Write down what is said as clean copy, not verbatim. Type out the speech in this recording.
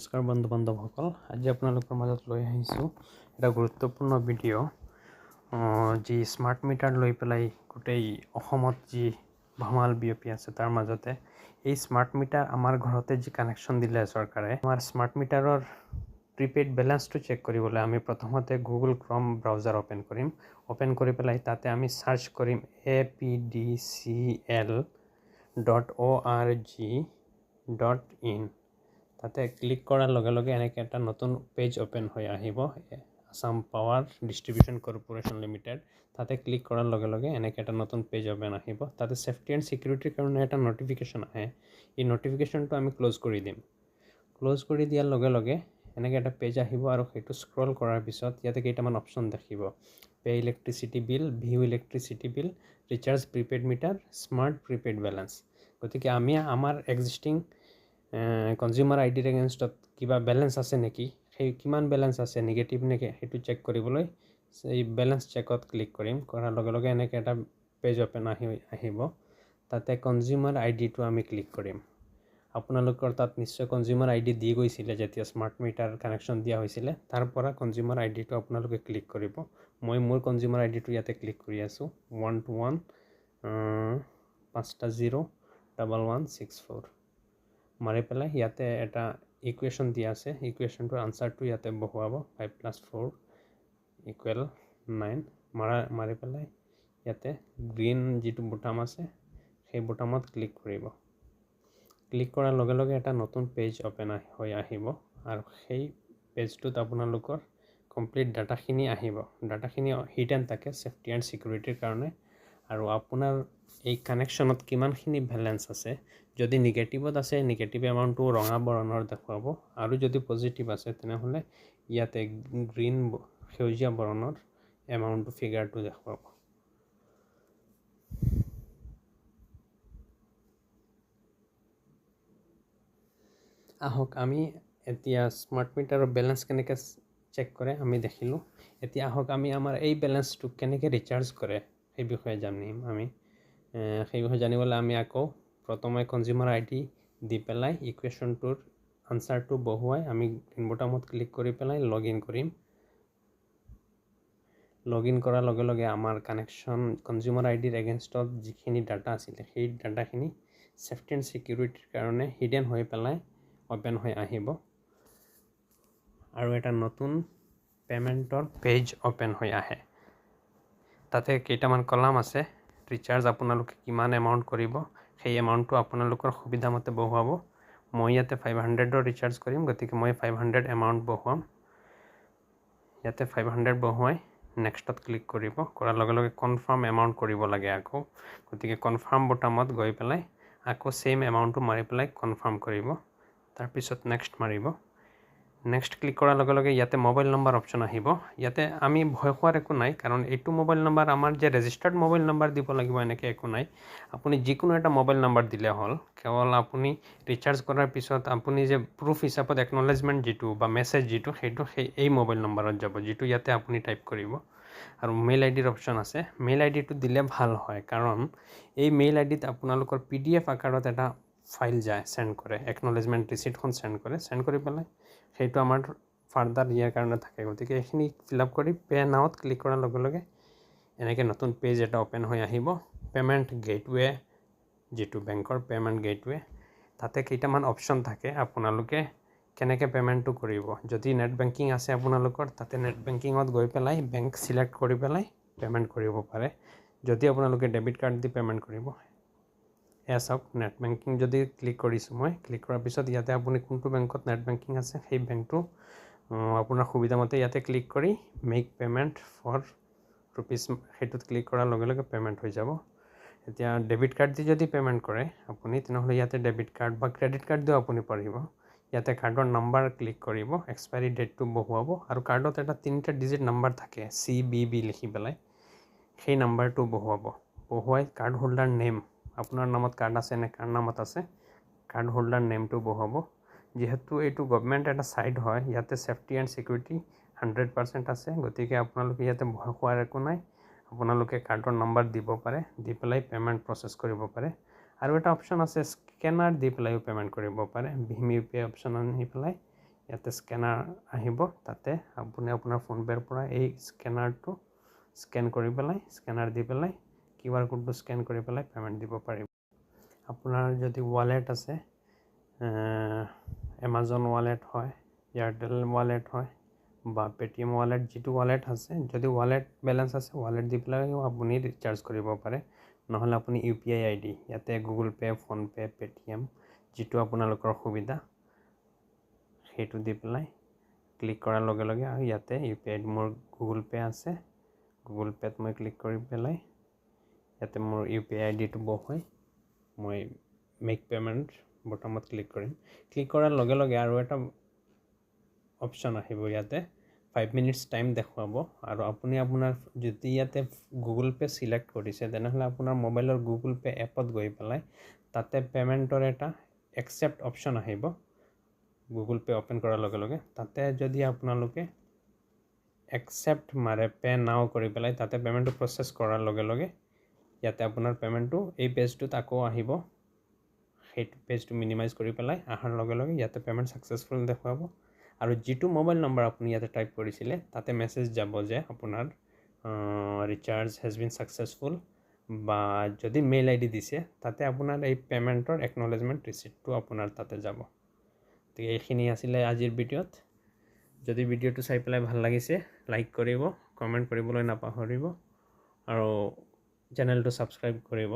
নমস্কাৰ বন্ধু বান্ধৱসকল, আজি আপোনালোকৰ মাজত লৈ আহিছোঁ এটা গুৰুত্বপূৰ্ণ ভিডিঅ' যি স্মাৰ্ট মিটাৰ লৈ পেলাই গোটেই অসমত যি ভমাল বিয়পি আছে তাৰ মাজতে এই স্মাৰ্ট মিটাৰ আমাৰ ঘৰতে যি কানেকশ্যন দিলে চৰকাৰে, আমাৰ স্মাৰ্ট মিটাৰৰ প্ৰিপেইড বেলেঞ্চটো চেক কৰিবলৈ আমি প্ৰথমতে গুগল ক্ৰম ব্ৰাউজাৰ অ'পেন কৰি পেলাই তাতে আমি চাৰ্চ কৰিম apdcl.org.in। তাতে ক্লিক কৰাৰ লগে লগে এনেকৈ এটা নতুন পেজ অ'পেন হৈ আহিব, Assam power distribution corporation limited. তাতে ক্লিক কৰাৰ লগে লগে এনেকৈ এটা নতুন পেজ অ'পেন আহিব। তাতে ছেফটি এণ্ড ছিকিউৰিটিৰ কাৰণে এটা নটিফিকেশ্যন আহে। এই নটিফিকেশ্যনটো আমি ক্ল'জ কৰি দিম। ক্ল'জ কৰি দিয়াৰ লগে লগে এনেকৈ এটা পেজ আহিব আৰু সেইটো স্ক্ৰল কৰাৰ পিছত ইয়াতে কেইটামান অপশ্যন দেখিব: pay electricity bill, view electricity bill, recharge prepaid meter, smart prepaid balance. গতিকে আমি আমাৰ এক্সিষ্টিং কনজিউমাৰ আইডিৰ এগেইনষ্টত কিবা বেলেঞ্চ আছে নেকি, সেই কিমান বেলেঞ্চ আছে, নিগেটিভ নেকি, সেইটো চেক কৰিবলৈ এই বেলেঞ্চ চেকত ক্লিক কৰিম। কৰাৰ লগে লগে এনেকৈ এটা পেজ অ'পেন আহিব। তাতে কনজিউমাৰ আইডিটো আমি ক্লিক কৰিম। আপোনালোকৰ তাত নিশ্চয় কনজিউমাৰ আইডি দি গৈছিলে যেতিয়া স্মাৰ্ট মিটাৰ কানেকশ্যন দিয়া হৈছিলে, তাৰ পৰা কনজিউমাৰ আইডিটো আপোনালোকে ক্লিক কৰিব। মই মোৰ কনজিউমাৰ আইডিটো ইয়াতে ক্লিক কৰি আছোঁ, 121501164 মাৰি পেলাই ইয়াতে এটা ইকুৱেশ্যন দিয়া আছে। ইকুৱেশ্যনটোৰ আনচাৰটো ইয়াতে বহুৱাব, 5 + 4 = 9 মাৰি পেলাই ইয়াতে গ্ৰীণ যিটো বুটাম আছে সেই বুটামত ক্লিক কৰিব। ক্লিক কৰাৰ লগে লগে এটা নতুন পেজ অ'পেন হৈ আহিব আৰু সেই পেজটোত আপোনালোকৰ কমপ্লিট ডাটাখিনি আহিব। ডাটাখিনি হিডেন থাকে ছেফটি এণ্ড ছিকিউৰিটিৰ কাৰণে। আৰু আপোনাৰ এই কানেকশ্যনত কিমানখিনি বেলেঞ্চ আছে, যদি নিগেটিভত আছে নিগেটিভ এমাউণ্টটো ৰঙা বৰণৰ দেখুৱাব, আৰু যদি পজিটিভ আছে তেনেহ'লে ইয়াতে গ্ৰীণ সেউজীয়া বৰণৰ এমাউণ্টটো ফিগাৰটো দেখুৱাব। আহক আমি এতিয়া স্মাৰ্ট মিটাৰৰ বেলেঞ্চ কেনেকৈ চেক কৰে আমি দেখিলোঁ। এতিয়া আহক আমি আমাৰ এই বেলেঞ্চটোক কেনেকৈ ৰিচাৰ্জ কৰে সেই বিষয়ে জানিম। সেই বিষয়ে জানিবলৈ আমি আকৌ প্ৰথমে কনজিউমাৰ আইডি দি পেলাই ইকুৱেশ্যনটোৰ আনচাৰটো বহুৱাই আমি গ্ৰীণ বুটামত ক্লিক কৰি পেলাই লগ ইন কৰিম। লগ ইন কৰাৰ লগে লগে আমাৰ কানেকশ্যন কনজিউমাৰ আইডিৰ এগেইনষ্টত যিখিনি ডাটা আছিলে সেই ডাটাখিনি ছেফটি এণ্ড ছিকিউৰিটিৰ কাৰণে হিডেন হৈ পেলাই অ'পেন হৈ আহিব আৰু এটা নতুন পে'মেণ্টৰ পেজ অ'পেন হৈ আহে। তাতে কেইটামান কলাম আছে। ৰিচাৰ্জ আপোনালোকে কিমান এমাউণ্ট কৰিব সেই এমাউণ্টটো আপোনালোকৰ সুবিধামতে বহুৱাব। মই ইয়াতে 500ৰ ৰিচাৰ্জ কৰিম, গতিকে মই 500 এমাউণ্ট বহুৱাম। ইয়াতে 500 বহুৱাই নেক্সটত ক্লিক কৰিব। কৰাৰ লগে লগে কনফাৰ্ম এমাউণ্ট কৰিব লাগে আকৌ, গতিকে কনফাৰ্ম বুটামত গৈ পেলাই আকৌ ছেইম এমাউণ্টটো মাৰি পেলাই কনফাৰ্ম কৰিব। তাৰপিছত নেক্সট মাৰিব। নেক্সট ক্লিক কৰাৰ লগে লগে ইয়াতে মোবাইল নম্বৰ অপশ্যন আহিব। ইয়াতে আমি ভয় খোৱাৰ একো নাই, কাৰণ এইটো মোবাইল নম্বৰ আমাৰ যে ৰেজিষ্টাৰ্ড মোবাইল নম্বৰ দিব লাগিব এনেকৈ একো নাই। আপুনি যিকোনো এটা মোবাইল নম্বৰ দিলে হ'ল। কেৱল আপুনি ৰিচাৰ্জ কৰাৰ পিছত আপুনি যে প্ৰুফ হিচাপত একনলেজমেণ্ট যিটো বা মেছেজ যিটো সেইটো এই মোবাইল নম্বৰত যাব, যিটো ইয়াতে আপুনি টাইপ কৰিব। আৰু মেইল আইডিৰ অপশ্যন আছে। মেইল আইডিটো দিলে ভাল হয়, কাৰণ এই মেইল আইডিত আপোনালোকৰ PDF আকাৰত এটা ফাইল যায়, চেণ্ড কৰে, একনলেজমেণ্ট ৰিচিপ্টখন চেণ্ড কৰি পেলাই সেইটো আমাৰ ফাৰ্ডাৰ ইয়াৰ কাৰণে থাকে। গতিকে এইখিনি ফিল আপ কৰি পে' নাওত ক্লিক কৰাৰ লগে লগে এনেকৈ নতুন পেজ এটা অ'পেন হৈ আহিব। পে'মেণ্ট গেটৱে, যিটো বেংকৰ পে'মেণ্ট গেটৱে, তাতে কেইটামান অপশ্যন থাকে। আপোনালোকে কেনেকৈ পে'মেণ্টটো কৰিব, যদি নেট বেংকিং আছে আপোনালোকৰ, তাতে নেট বেংকিঙত গৈ পেলাই বেংক ছিলেক্ট কৰি পেলাই পে'মেণ্ট কৰিব পাৰে। যদি আপোনালোকে ডেবিট কাৰ্ড দি পে'মেণ্ট কৰিব, এয়া চাওক নেট বেংকিং যদি ক্লিক কৰিছোঁ মই, ক্লিক কৰাৰ পিছত ইয়াতে আপুনি কোনটো বেংকত নেট বেংকিং আছে সেই বেংকটো আপোনাৰ সুবিধামতে ইয়াতে ক্লিক কৰি মেক পে'মেণ্ট ফৰ ৰুপিজ, সেইটোত ক্লিক কৰাৰ লগে লগে পে'মেণ্ট হৈ যাব। এতিয়া ডেবিট কাৰ্ড দি যদি পে'মেণ্ট কৰে আপুনি, তেনেহ'লে ইয়াতে ডেবিট কাৰ্ড বা ক্ৰেডিট কাৰ্ড দিও আপুনি পাৰিব। ইয়াতে কাৰ্ডৰ নাম্বাৰ ক্লিক কৰিব, এক্সপাইৰী ডেটটো বহুৱাব, আৰু কাৰ্ডত এটা 3টা ডিজিট নাম্বাৰ থাকে CBB লিখি পেলাই, সেই নাম্বাৰটো বহুৱাই কাৰ্ড হোল্ডাৰ নেম, আপোনাৰ নামত কাৰ্ড আছে নে কাৰ নামত আছে, কাৰ্ড হোল্ডাৰ নেমটো বহুৱাব। যিহেতু এইটো গভৰ্ণমেণ্ট এটা ছাইট হয়, ইয়াতে ছেফটি এণ্ড ছিকিউৰিটি 100% আছে, গতিকে আপোনালোকে ইয়াতে ভয় খোৱাৰ একো নাই। আপোনালোকে কাৰ্ডৰ নাম্বাৰ দিব পাৰে, দি পেলাই পে'মেণ্ট প্ৰচেছ কৰিব পাৰে। আৰু এটা অপশ্যন আছে স্কেনাৰ দি পেলাইও পে'মেণ্ট কৰিব পাৰে। ভীম UPI অপশ্যন আনি পেলাই ইয়াতে স্কেনাৰ আহিব তাতে আপুনি আপোনাৰ ফোনপে'ৰ পৰা এই স্কেনাৰটো স্কেন কৰি পেলাই স্কেনাৰ দি পেলাই QR কোডটো স্কেন কৰি পেলাই পে'মেণ্ট দিব পাৰিব আপোনাৰ যদি ৱালেট আছে এমাজন ৱালেট হয় এয়াৰটেল ৱালেট হয় বা পেটিএম ৱালেট যিটো ৱালেট আছে যদি ৱালেট বেলেঞ্চ আছে ৱালেট দি পেলাইও আপুনি ৰিচাৰ্জ কৰিব পাৰে নহ'লে আপুনি UPI ID ইয়াতে গুগল পে' ফোনপে' পেটিএম যিটো আপোনালোকৰ সুবিধা সেইটো দি পেলাই ক্লিক কৰাৰ লগে লগে আৰু ইয়াতে UPI ID মোৰ গুগল পে' আছে গুগল পে'ত মই ক্লিক কৰি পেলাই ইয়াতে মোৰ UPI IDটো বহুৱাই মই মেক পে'মেণ্ট বটমত ক্লিক কৰিম ক্লিক কৰাৰ লগে লগে আৰু এটা অপশ্যন আহিব ইয়াতে 5 মিনিটছ টাইম দেখুৱাব আৰু আপুনি আপোনাৰ যদি ইয়াতে গুগল পে' চিলেক্ট কৰিছে তেনেহ'লে আপোনাৰ মোবাইলৰ গুগল পে' এপত গৈ পেলাই তাতে পে'মেণ্টৰ এটা একচেপ্ট অপশ্যন আহিব গুগল পে' অ'পেন কৰাৰ লগে লগে তাতে যদি আপোনালোকে একচেপ্ট মাৰে পে' নাও কৰি পেলাই তাতে পে'মেণ্টটো প্ৰচেছ কৰাৰ লগে লগে ইয়াতে আপোনাৰ পে'মেণ্টটো এই পেজটোত আকৌ আহিব সেইটো পেজটো মিনিমাইজ কৰি পেলাই অহাৰ লগে লগে ইয়াতে পে'মেণ্ট ছাকচেছফুল দেখুৱাব আৰু যিটো মোবাইল নম্বৰ আপুনি ইয়াতে টাইপ কৰিছিলে তাতে মেছেজ যাব যে আপোনাৰ ৰিচাৰ্জ হেজ বিন ছাকচেছফুল বা যদি মেইল ID দিছে তাতে আপোনাৰ এই পে'মেণ্টৰ একনলেজমেণ্ট ৰিচিপ্টটো আপোনাৰ তাতে যাব গতিকে এইখিনি আছিলে আজিৰ ভিডিঅ'ত যদি ভিডিঅ'টো চাই পেলাই ভাল লাগিছে লাইক কৰিব কমেণ্ট কৰিবলৈ নাপাহৰিব আৰু চেনেলটো ছাবস্ক্ৰাইব কৰিব